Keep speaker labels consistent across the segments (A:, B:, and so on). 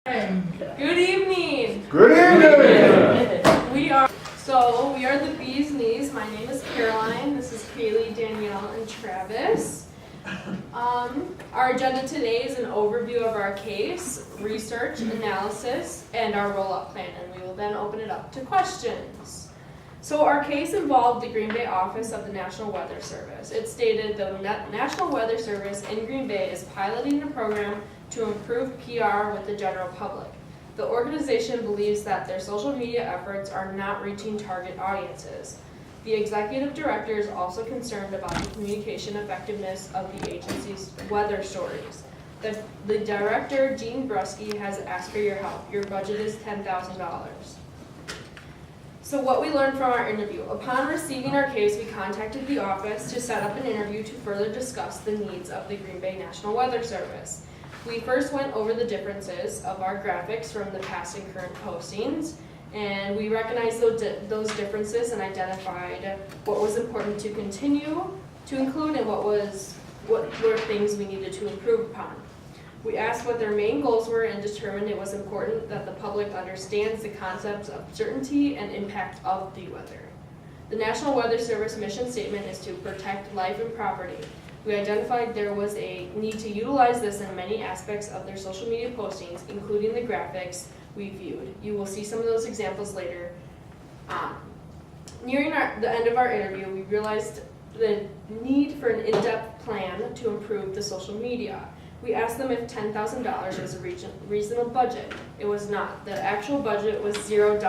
A: Good evening.
B: Good evening.
A: We are the Bees Knees. My name is Caroline. This is Kaylee, Danielle, and Travis. Our agenda today is an overview of our case, research, analysis, and our roll-up plan, and we will then open it up to questions. So our case involved the Green Bay office of the National Weather Service. It stated the National Weather Service in Green Bay is piloting a program to improve PR with the general public. The organization believes that their social media efforts are not reaching target audiences. The executive director is also concerned about the communication effectiveness of the agency's weather stories. The director, Gene Brusky, has asked for your help. Your budget is $10,000. So what we learned from our interview. Upon receiving our case, we contacted the office to set up an interview to further discuss the needs of the Green Bay National Weather Service. We first went over the differences of our graphics from the past and current postings, and we recognized those differences and identified what was important to continue to include and what were things we needed to improve upon. We asked what their main goals were and determined it was important that the public understands the concepts of certainty and impact of the weather. The National Weather Service mission statement is to protect life and property. We identified there was a need to utilize this in many aspects of their social media postings, including the graphics we viewed. You will see some of those examples later on. Nearing the end of our interview, we realized the need for an in-depth plan to improve the social media. We asked them if $10,000 was a reasonable budget. It was not. The actual budget was $0.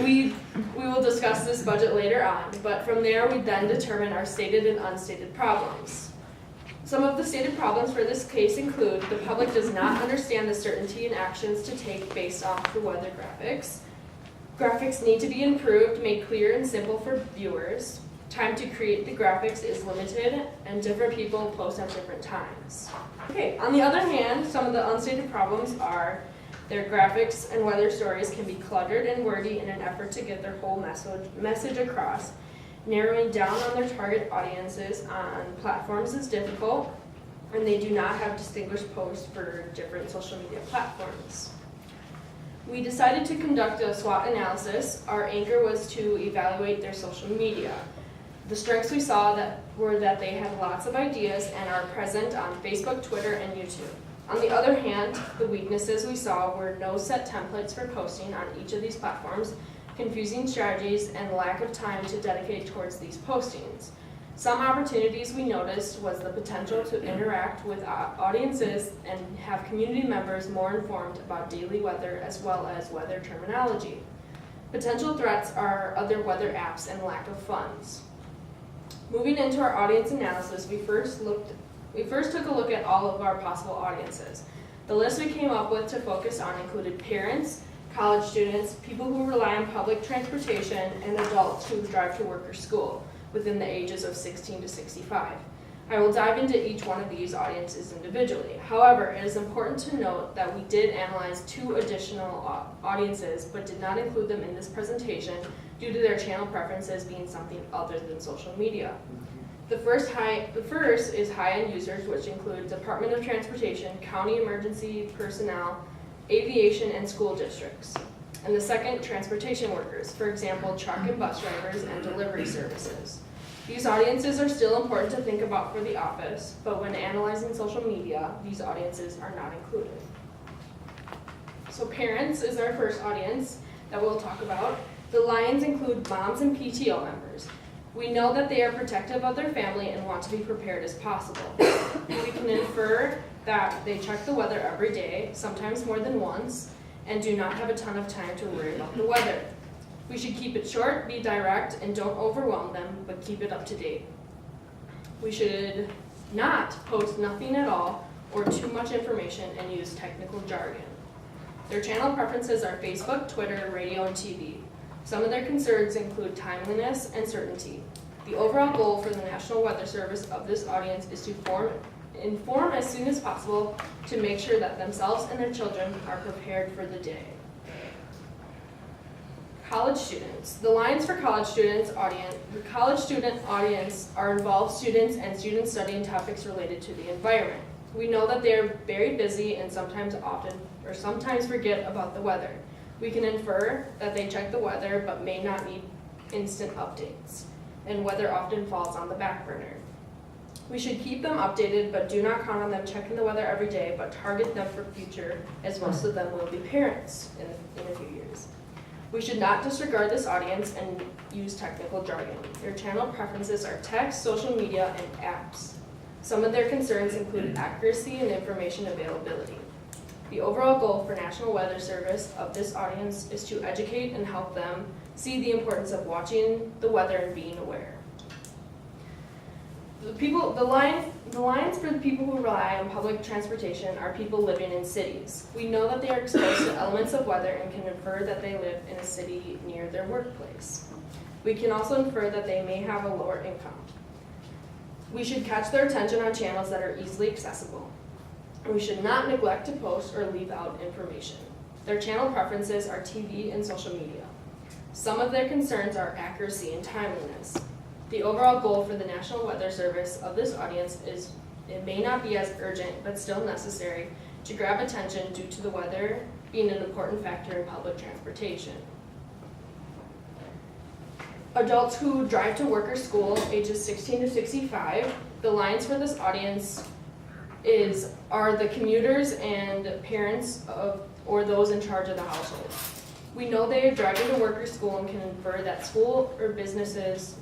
A: We will discuss this budget later on, but from there we then determine our stated and unstated problems. Some of the stated problems for this case include the public does not understand the certainty and actions to take based off the weather graphics. Graphics need to be improved, made clear and simple for viewers. Time to create the graphics is limited, and different people post at different times. Okay, on the other hand, some of the unstated problems are their graphics and weather stories can be cluttered and wordy in an effort to get their whole message across. Narrowing down on their target audiences on platforms is difficult, and they do not have distinguished posts for different social media platforms. We decided to conduct a SWOT analysis. Our anchor was to evaluate their social media. The strengths we saw were that they had lots of ideas and are present on Facebook, Twitter, and YouTube. On the other hand, the weaknesses we saw were no set templates for posting on each of these platforms, confusing strategies, and lack of time to dedicate towards these postings. Some opportunities we noticed was the potential to interact with audiences and have community members more informed about daily weather as well as weather terminology. Potential threats are other weather apps and lack of funds. Moving into our audience analysis, we first took a look at all of our possible audiences. The list we came up with to focus on included parents, college students, people who rely on public transportation, and adults who drive to work or school within the ages of 16 to 65. I will dive into each one of these audiences individually. However, it is important to note that we did analyze 2 additional audiences but did not include them in this presentation due to their channel preferences being something other than social media. The first is high-end users, which include Department of Transportation, county emergency personnel, aviation, and school districts. And the second, transportation workers, for example, truck and bus drivers and delivery services. These audiences are still important to think about for the office, but when analyzing social media, these audiences are not included. So parents is our first audience that we'll talk about. The lines include moms and PTO members. We know that they are protective of their family and want to be prepared as possible. We can infer that they check the weather every day, sometimes more than once, and do not have a ton of time to worry about the weather. We should keep it short, be direct, and don't overwhelm them, but keep it up to date. We should not post nothing at all or too much information and use technical jargon. Their channel preferences are Facebook, Twitter, radio, and TV. Some of their concerns include timeliness and certainty. The overall goal for the National Weather Service of this audience is to inform as soon as possible to make sure that themselves and their children are prepared for the day. College students. The lines for college student audience are involved students and students studying topics related to the environment. We know that they are very busy and sometimes forget about the weather. We can infer that they check the weather but may not need instant updates, and weather often falls on the back burner. We should keep them updated, but do not count on them checking the weather every day, but target them for future, as most of them will be parents in a few years. We should not disregard this audience and use technical jargon. Their channel preferences are text, social media, and apps. Some of their concerns include accuracy and information availability. The overall goal for National Weather Service of this audience is to educate and help them see the importance of watching the weather and being aware. The lines for the people who rely on public transportation are people living in cities. We know that they are exposed to elements of weather and can infer that they live in a city near their workplace. We can also infer that they may have a lower income. We should catch their attention on channels that are easily accessible. We should not neglect to post or leave out information. Their channel preferences are TV and social media. Some of their concerns are accuracy and timeliness. The overall goal for the National Weather Service of this audience is it may not be as urgent, but still necessary to grab attention due to the weather being an important factor in public transportation. Adults who drive to work or school, ages 16 to 65, the lines for this audience are the commuters and parents or those in charge of the household. We know they are driving to work or school and can infer that school and businesses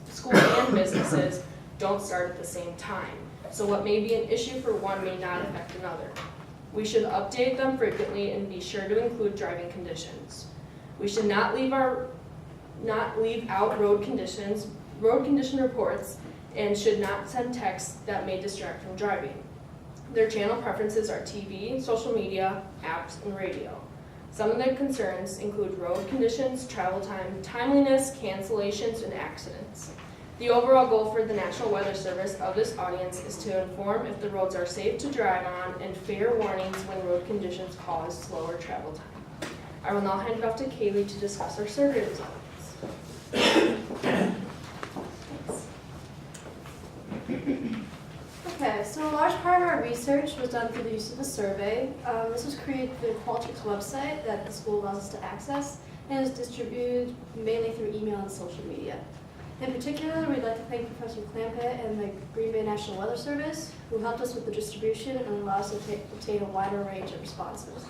A: don't start at the same time. So what may be an issue for one may not affect another. We should update them frequently and be sure to include driving conditions. We should not leave out road condition reports, and should not send texts that may distract from driving. Their channel preferences are TV, social media, apps, and radio. Some of their concerns include road conditions, travel time, timeliness, cancellations, and accidents. The overall goal for the National Weather Service of this audience is to inform if the roads are safe to drive on and fair warnings when road conditions cause slower travel time. I will now hand it off to Kaylee to discuss our survey results.
B: Okay, so a large part of our research was done through the use of a survey. This was created through the Qualtrics website that the school allows us to access, and is distributed mainly through email and social media. In particular, we'd like to thank Professor Clampett and the Green Bay National Weather Service, who helped us with the distribution and allowed us to obtain a wider range of responses.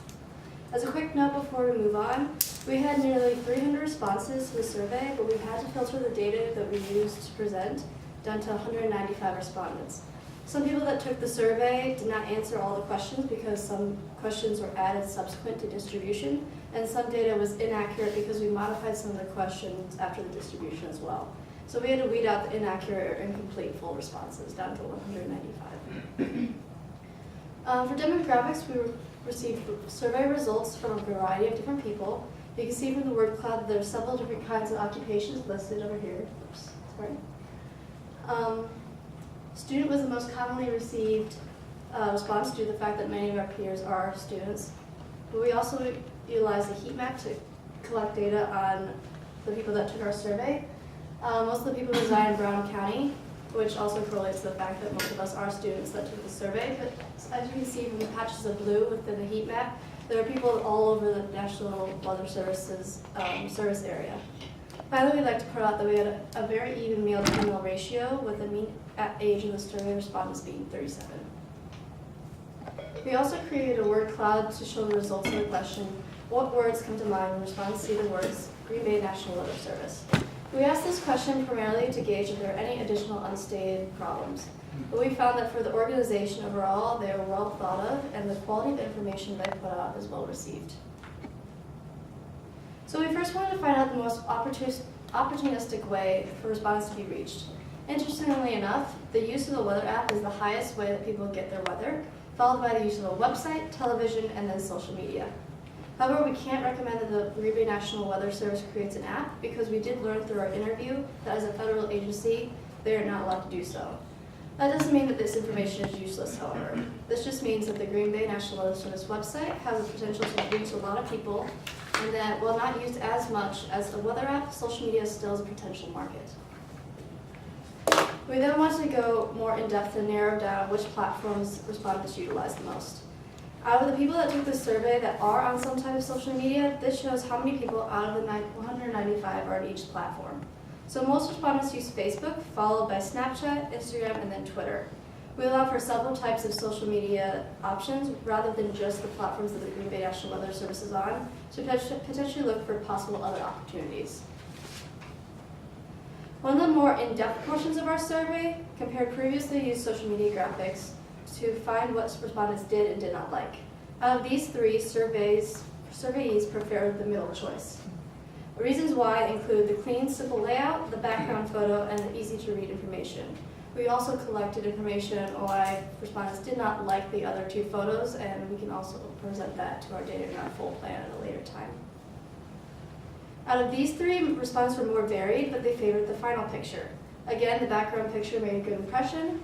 B: As a quick note before we move on, we had nearly 300 responses to the survey, but we had to filter the data that we used to present down to 195 respondents. Some people that took the survey did not answer all the questions because some questions were added subsequent to distribution, and some data was inaccurate because we modified some of the questions after the distribution as well. So we had to weed out the inaccurate or incomplete full responses down to 195. For demographics, we received survey results from a variety of different people. You can see from the word cloud that there are several different kinds of occupations listed over here. Oops, sorry. Student was the most commonly received response due to the fact that many of our peers are students. But we also utilized a heat map to collect data on the people that took our survey. Most of the people reside in Brown County, which also correlates to the fact that most of us are students that took the survey. But as you can see from the patches of blue within the heat map, there are people all over the National Weather Service's service area. Finally, we'd like to point out that we had a very even male-to-female ratio, with the mean age of the survey respondents being 37. We also created a word cloud to show the results of the question, what words come to mind when respondents see the words Green Bay National Weather Service? We asked this question primarily to gauge if there are any additional unstated problems. But we found that for the organization overall, they are well thought of, and the quality of information they put out is well received. So we first wanted to find out the most opportunistic way for respondents to be reached. Interestingly enough, the use of the weather app is the highest way that people get their weather, followed by the use of a website, television, and then social media. However, we can't recommend that the Green Bay National Weather Service creates an app because we did learn through our interview that as a federal agency, they are not allowed to do so. That doesn't mean that this information is useless, however. This just means that the Green Bay National Weather Service website has the potential to reach a lot of people, and that while not used as much as the weather app, social media still is a potential market. We then want to go more in depth and narrow down which platforms respondents utilize the most. Out of the people that took this survey that are on some type of social media, this shows how many people out of the 195 are on each platform. So most respondents use Facebook, followed by Snapchat, Instagram, and then Twitter. We allow for several types of social media options rather than just the platforms that the Green Bay National Weather Service is on, to potentially look for possible other opportunities. One of the more in-depth portions of our survey compared previously used social media graphics to find what respondents did and did not like. Out of these three, surveyees preferred the middle choice. The reasons why include the clean, simple layout, the background photo, and the easy-to-read information. We also collected information on why respondents did not like the other two photos, and we can also present that to our data in our full plan at a later time. Out of these three, respondents were more varied, but they favored the final picture. Again, the background picture made a good impression.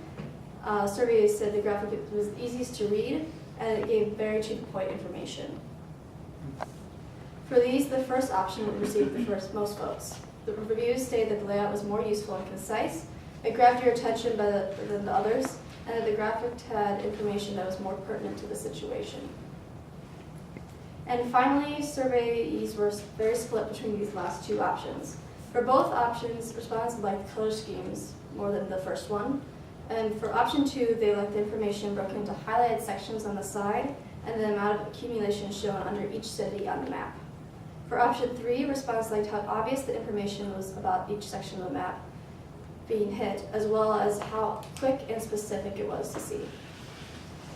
B: Surveys said the graphic was easiest to read, and it gave very to-the-point information. For these, the first option received the most votes. The reviews stated that the layout was more useful and concise, it grabbed your attention better than the others, and that the graphic had information that was more pertinent to the situation. And finally, surveyees were very split between these last two options. For both options, respondents liked color schemes more than the first one. And for option 2, they liked the information broken into highlighted sections on the side and the amount of accumulation shown under each city on the map. For option 3, respondents liked how obvious the information was about each section of the map being hit, as well as how quick and specific it was to see.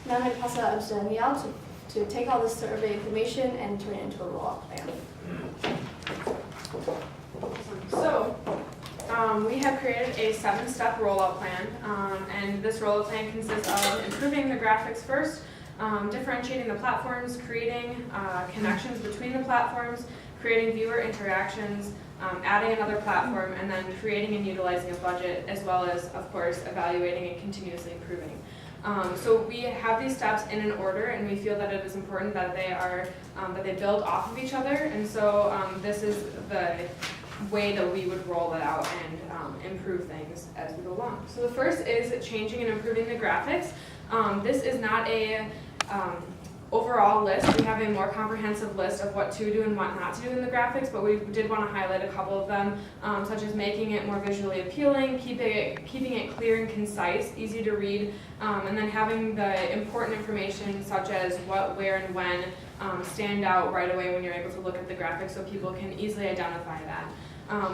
B: Now I'm going to pass it out to Danielle to take all this survey information and turn it into a roll-up plan.
A: So, we have created a 7-step rollout plan, and this rollout plan consists of improving the graphics first, differentiating the platforms, creating connections between the platforms, creating viewer interactions, adding another platform, and then creating and utilizing a budget, as well as, of course, evaluating and continuously improving. So we have these steps in an order, and we feel that it is important that they are that they build off of each other. And so this is the way that we would roll it out and improve things as we go along. So the first is changing and improving the graphics. This is not a overall list. We have a more comprehensive list of what to do and what not to do in the graphics, but we did want to highlight a couple of them, such as making it more visually appealing, keeping it clear and concise, easy to read, and then having the important information such as what, where, and when stand out right away when you're able to look at the graphics so people can easily identify that.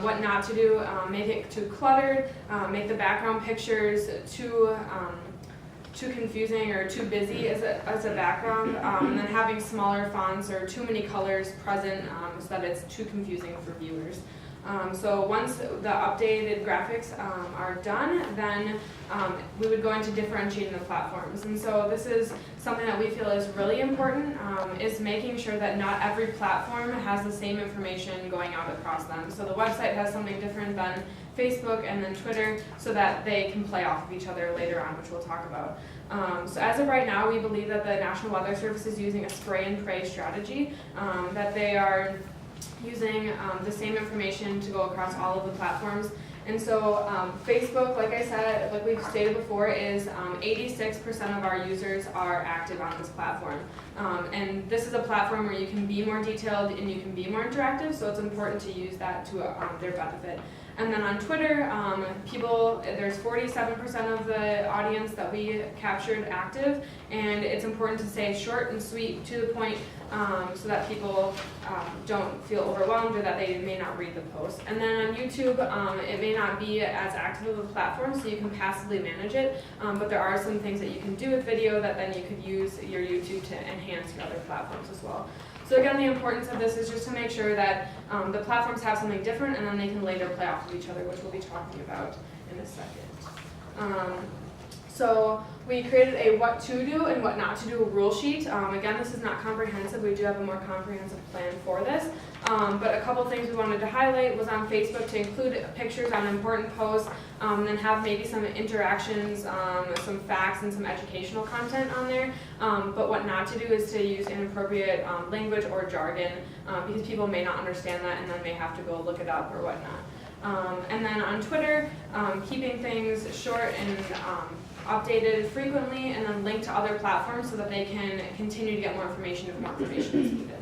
A: What not to do, make it too cluttered, make the background pictures too confusing or too busy as a background, and then having smaller fonts or too many colors present so that it's too confusing for viewers. So once the updated graphics are done, then we would go into differentiating the platforms. And so this is something that we feel is really important, is making sure that not every platform has the same information going out across them. So the website has something different than Facebook and then Twitter, so that they can play off of each other later on, which we'll talk about. So as of right now, we believe that the National Weather Service is using a spray and pray strategy, that they are using the same information to go across all of the platforms. And so Facebook, like I said, like we've stated before, is 86% of our users are active on this platform. And this is a platform where you can be more detailed and you can be more interactive, so it's important to use that to their benefit. And then on Twitter, there's 47% of the audience that we captured active, and it's important to say short and sweet, to the point, so that people don't feel overwhelmed or that they may not read the post. And then on YouTube, it may not be as active of a platform, so you can passively manage it, but there are some things that you can do with video that then you could use your YouTube to enhance your other platforms as well. So again, the importance of this is just to make sure that the platforms have something different, and then they can later play off of each other, which we'll be talking about in a second. So we created a what to do and what not to do rule sheet. Again, this is not comprehensive. We do have a more comprehensive plan for this. But a couple things we wanted to highlight was on Facebook to include pictures on important posts, and then have maybe some interactions, some facts, and some educational content on there. But what not to do is to use inappropriate language or jargon, because people may not understand that and then may have to go look it up or whatnot.
C: And then on Twitter, keeping things short and updated frequently, and then link to other platforms so that they can continue to get more information if more information is needed.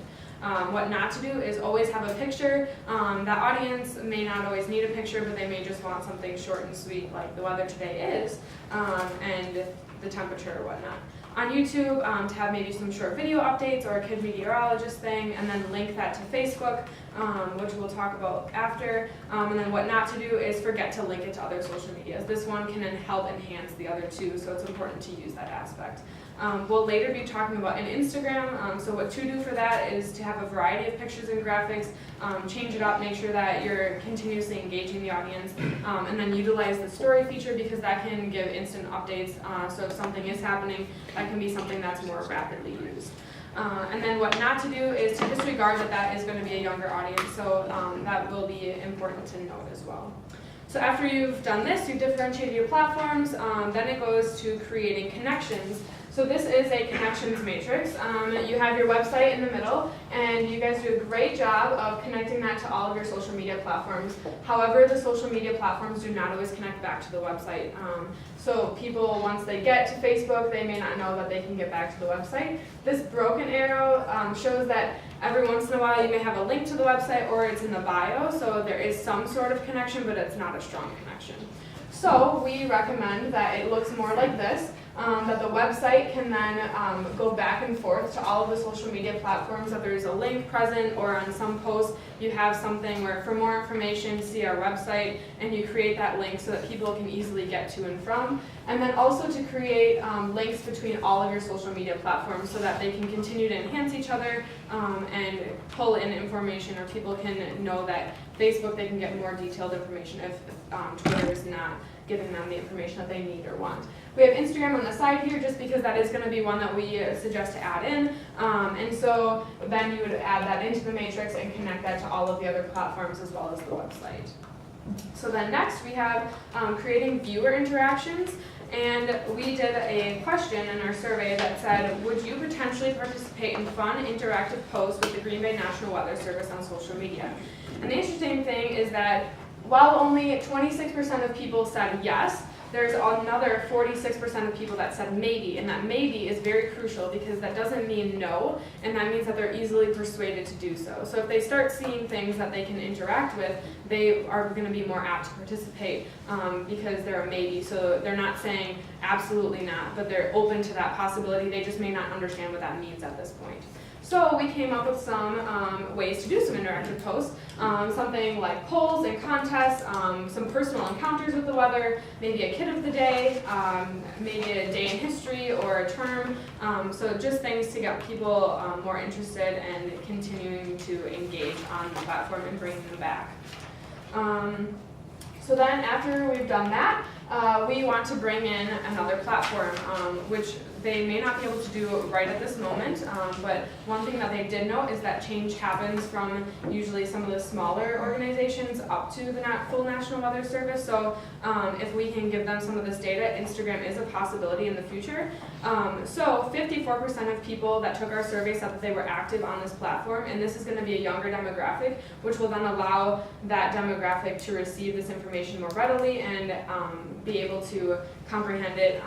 C: What not to do is always have a picture. That audience may not always need a picture, but they may just want something short and sweet like the weather today is, and the temperature or whatnot. On YouTube, to have maybe some short video updates or a kid meteorologist thing, and then link that to Facebook, which we'll talk about after. And then what not to do is forget to link it to other social medias. This one can help enhance the other two, so it's important to use that aspect. We'll later be talking about an Instagram, so what to do for that is to have a variety of pictures and graphics, change it up, make sure that you're continuously engaging the audience, and then utilize the story feature because that can give instant updates, so if something is happening, that can be something that's more rapidly used. And then what not to do is to disregard that that is going to be a younger audience, so that will be important to note as well. So after you've done this, you've differentiated your platforms, then it goes to creating connections. So this is a connections matrix. You have your website in the middle, and you guys do a great job of connecting that to all of your social media platforms. However, the social media platforms do not always connect back to the website. So people, once they get to Facebook, they may not know that they can get back to the website. This broken arrow shows that every once in a while you may have a link to the website or it's in the bio, so there is some sort of connection, but it's not a strong connection. So we recommend that it looks more like this. That the website can then go back and forth to all of the social media platforms, that there's a link present, or on some posts you have something where for more information see our website, and you create that link so that people can easily get to and from. And then also to create links between all of your social media platforms so that they can continue to enhance each other and pull in information, or people can know that Facebook, they can get more detailed information if Twitter is not giving them the information that they need or want. We have Instagram on the side here just because that is going to be one that we suggest to add in. And so then you would add that into the matrix and connect that to all of the other platforms as well as the website. So then next we have creating viewer interactions. And we did a question in our survey that said, would you potentially participate in fun, interactive posts with the Green Bay National Weather Service on social media? And the interesting thing is that while only 26% of people said yes, there's another 46% of people that said maybe, and that maybe is very crucial because that doesn't mean no, and that means that they're easily persuaded to do so. So if they start seeing things that they can interact with, they are going to be more apt to participate because they're a maybe. So they're not saying absolutely not, but they're open to that possibility. They just may not understand what that means at this point. So we came up with some ways to do some interactive posts, something like polls and contests, some personal encounters with the weather, maybe a kid of the day, maybe a day in history or a term. So just things to get people more interested and continuing to engage on the platform and bring them back. So then after we've done that, we want to bring in another platform, which they may not be able to do right at this moment, but one thing that they did note is that change happens from usually some of the smaller organizations up to the full National Weather Service. So if we can give them some of this data, Instagram is a possibility in the future. So 54% of people that took our survey said that they were active on this platform, and this is going to be a younger demographic, which will then allow that demographic to receive this information more readily and be able to comprehend it,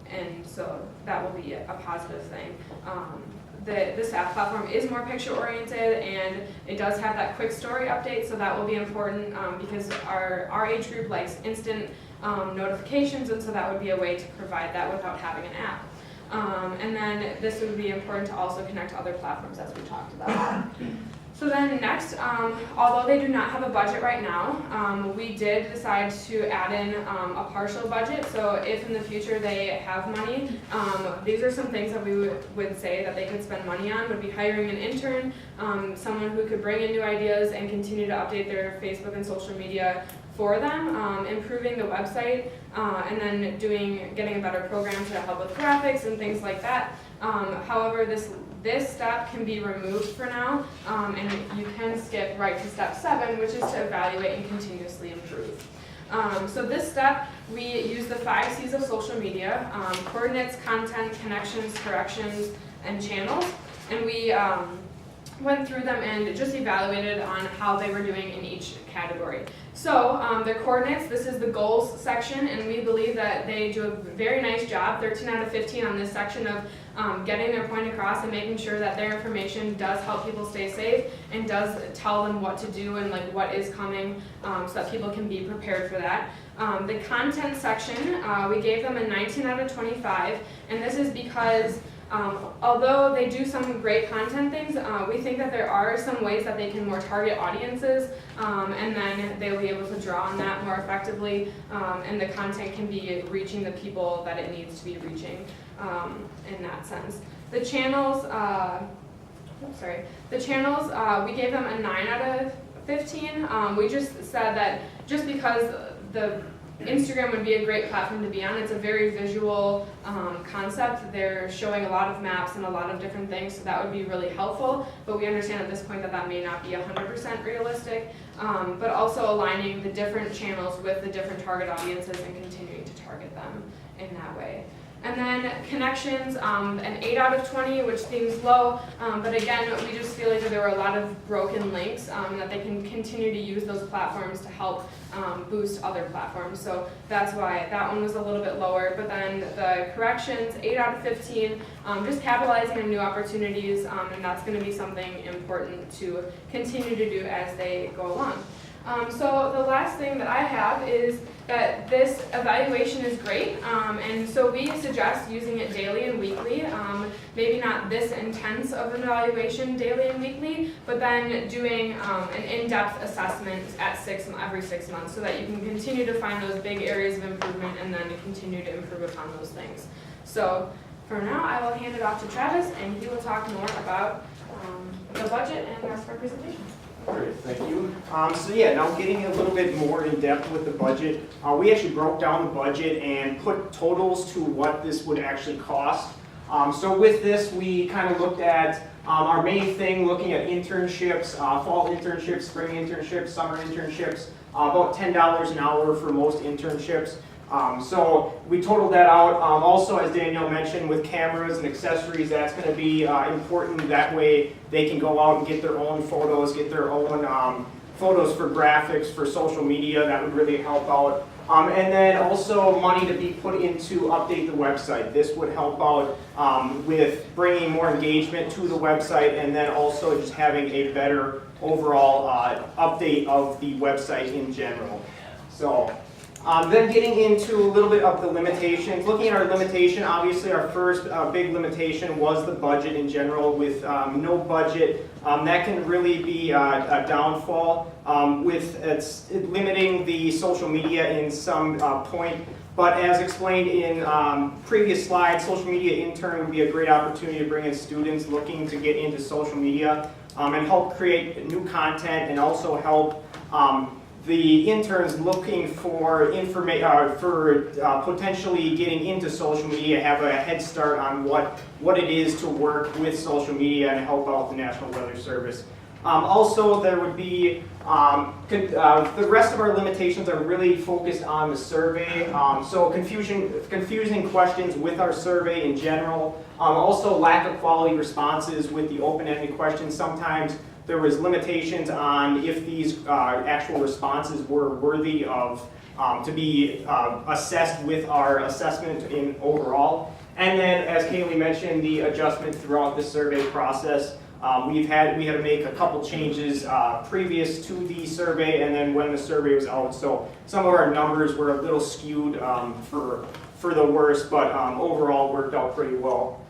C: and so that will be a positive thing. This app platform is more picture oriented, and it does have that quick story update, so that will be important because our age group likes instant notifications, and so that would be a way to provide that without having an app. And then this would be important to also connect to other platforms as we talked about. So then next, although they do not have a budget right now, we did decide to add in a partial budget. So if in the future they have money, these are some things that we would say that they could spend money on, would be hiring an intern, someone who could bring in new ideas and continue to update their Facebook and social media for them, improving the website, and then getting a better program to help with graphics and things like that. However, this step can be removed for now, and you can skip right to step 7, which is to evaluate and continuously improve. So this step, we use the 5 C's of social media: coordinates, content, connections, corrections, and channels. And we went through them and just evaluated on how they were doing in each category. So the coordinates, this is the goals section, and we believe that they do a very nice job, 13 out of 15 on this section of getting their point across and making sure that their information does help people stay safe and does tell them what to do and like what is coming so that people can be prepared for that. The content section, we gave them a 19 out of 25, and this is because although they do some great content things, we think that there are some ways that they can more target audiences, and then they'll be able to draw on that more effectively, and the content can be reaching the people that it needs to be reaching in that sense. The channels, we gave them a 9 out of 15. We just said that just because the Instagram would be a great platform to be on. It's a very visual concept. They're showing a lot of maps and a lot of different things, so that would be really helpful. But we understand at this point that that may not be 100% realistic. But also aligning the different channels with the different target audiences and continuing to target them in that way. And then connections, an 8 out of 20, which seems low, but again, we just feel like that there were a lot of broken links, that they can continue to use those platforms to help boost other platforms. So that's why that one was a little bit lower. But then the corrections, 8 out of 15, just capitalizing on new opportunities, and that's going to be something important to continue to do as they go along. So the last thing that I have is that this evaluation is great, and so we suggest using it daily and weekly, maybe not this intense of an evaluation daily and weekly, but then doing an in-depth assessment at every 6 months so that you can continue to find those big areas of improvement and then continue to improve upon those things. So for now, I will hand it off to Travis, and he will talk more about the budget and the rest of our presentation.
D: Great, thank you. So yeah, now getting a little bit more in depth with the budget, we actually broke down the budget and put totals to what this would actually cost. So with this, we kind of looked at our main thing, looking at internships, fall internships, spring internships, summer internships, about $10 an hour for most internships. So we totaled that out. Also, as Danielle mentioned, with cameras and accessories, that's going to be important. That way they can go out and get their own photos, get their own photos for graphics, for social media. That would really help out. And then also money to be put into update the website. This would help out with bringing more engagement to the website, and then also just having a better overall update of the website in general. So. Then getting into a little bit of the limitations. Looking at our limitation, obviously our first big limitation was the budget in general. With no budget, that can really be a downfall with limiting the social media in some point. But as explained in previous slides, social media intern would be a great opportunity to bring in students looking to get into social media and help create new content, and also help the interns looking for potentially getting into social media have a head start on what it is to work with social media and help out the National Weather Service. Also, there would be the rest of our limitations are really focused on the survey. So confusing questions with our survey in general. Also, lack of quality responses with the open-ended questions. Sometimes there was limitations on if these actual responses were worthy of to be assessed with our assessment in overall. And then, as Kaylee mentioned, the adjustment throughout the survey process. We had to make a couple changes previous to the survey, and then when the survey was out. So some of our numbers were a little skewed for the worse, but overall worked out pretty well.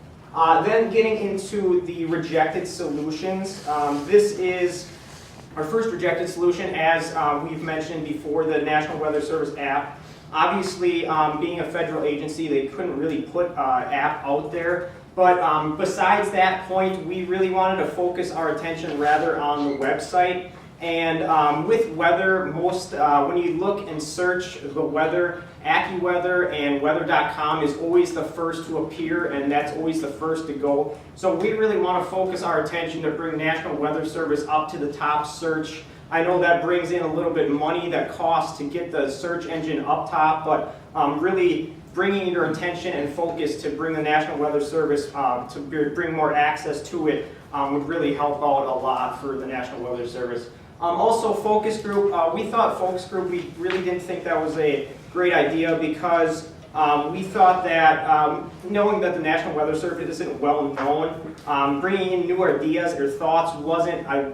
D: Then getting into the rejected solutions. This is our first rejected solution, as we've mentioned before, the National Weather Service app. Obviously, being a federal agency, they couldn't really put an app out there. But besides that point, we really wanted to focus our attention rather on the website. And with weather, when you look and search the weather, AccuWeather and weather.com is always the first to appear, and that's always the first to go. So we really want to focus our attention to bring National Weather Service up to the top search. I know that brings in a little bit of money that costs to get the search engine up top, but really bringing your attention and focus to bring the National Weather Service to bring more access to it would really help out a lot for the National Weather Service. Also, focus group, we thought focus group, we really didn't think that was a great idea because we thought that knowing that the National Weather Service isn't well known, bringing in new ideas or thoughts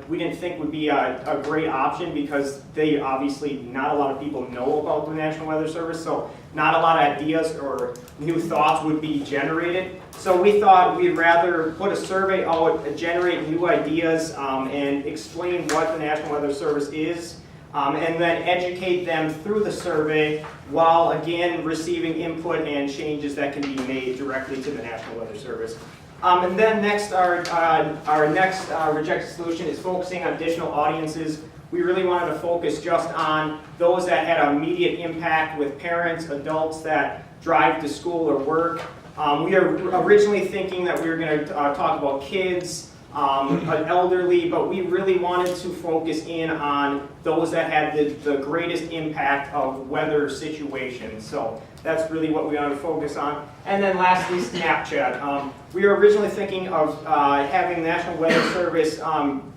D: we didn't think would be a great option because they obviously, not a lot of people know about the National Weather Service, so not a lot of ideas or new thoughts would be generated. So we thought we'd rather put a survey out, generate new ideas, and explain what the National Weather Service is, and then educate them through the survey while again receiving input and changes that can be made directly to the National Weather Service. And then next, our next rejected solution is focusing on additional audiences. We really wanted to focus just on those that had immediate impact with parents, adults that drive to school or work. We are originally thinking that we were going to talk about kids, elderly, but we really wanted to focus in on those that had the greatest impact of weather situations. So that's really what we wanted to focus on. And then lastly, Snapchat. We were originally thinking of having the National Weather Service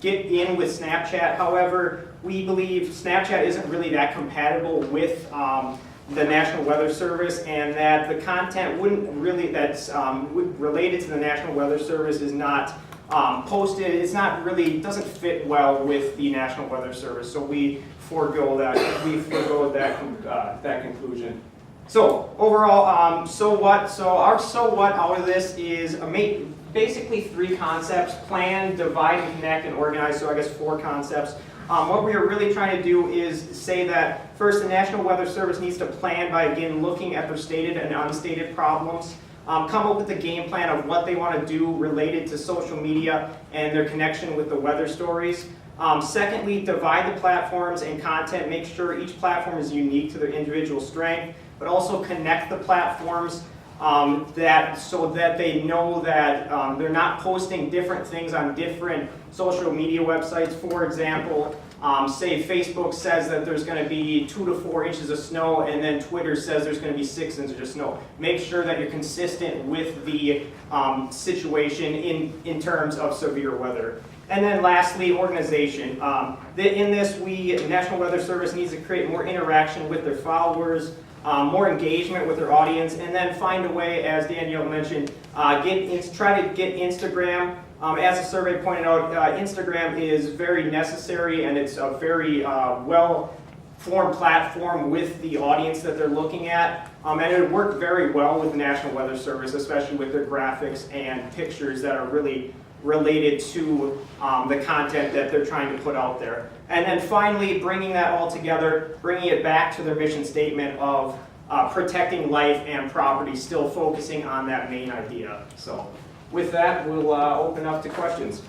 D: get in with Snapchat. However, we believe Snapchat isn't really that compatible with the National Weather Service, and that the content wouldn't really, that's related to the National Weather Service is not posted, it's not really, doesn't fit well with the National Weather Service, so we forego that conclusion. So overall, so what? So our so what out of this is basically 3 concepts: plan, divide, and connect, and organize. So I guess 4 concepts. What we are really trying to do is say that first, the National Weather Service needs to plan by again looking at their stated and unstated problems. Come up with a game plan of what they want to do related to social media and their connection with the weather stories. Secondly, divide the platforms and content. Make sure each platform is unique to their individual strength, but also connect the platforms so that they know that they're not posting different things on different social media websites. For example, say Facebook says that there's going to be 2 to 4 inches of snow, and then Twitter says there's going to be 6 inches of snow. Make sure that you're consistent with the situation in terms of severe weather. And then lastly, organization. In this, the National Weather Service needs to create more interaction with their followers, more engagement with their audience, and then find a way, as Danielle mentioned, try to get Instagram. As the survey pointed out, Instagram is very necessary, and it's a very well-formed platform with the audience that they're looking at. And it would work very well with the National Weather Service, especially with their graphics and pictures that are really related to the content that they're trying to put out there. And then finally, bringing that all together, bringing it back to their mission statement of protecting life and property, still focusing on that main idea. So with that, we'll open up to questions.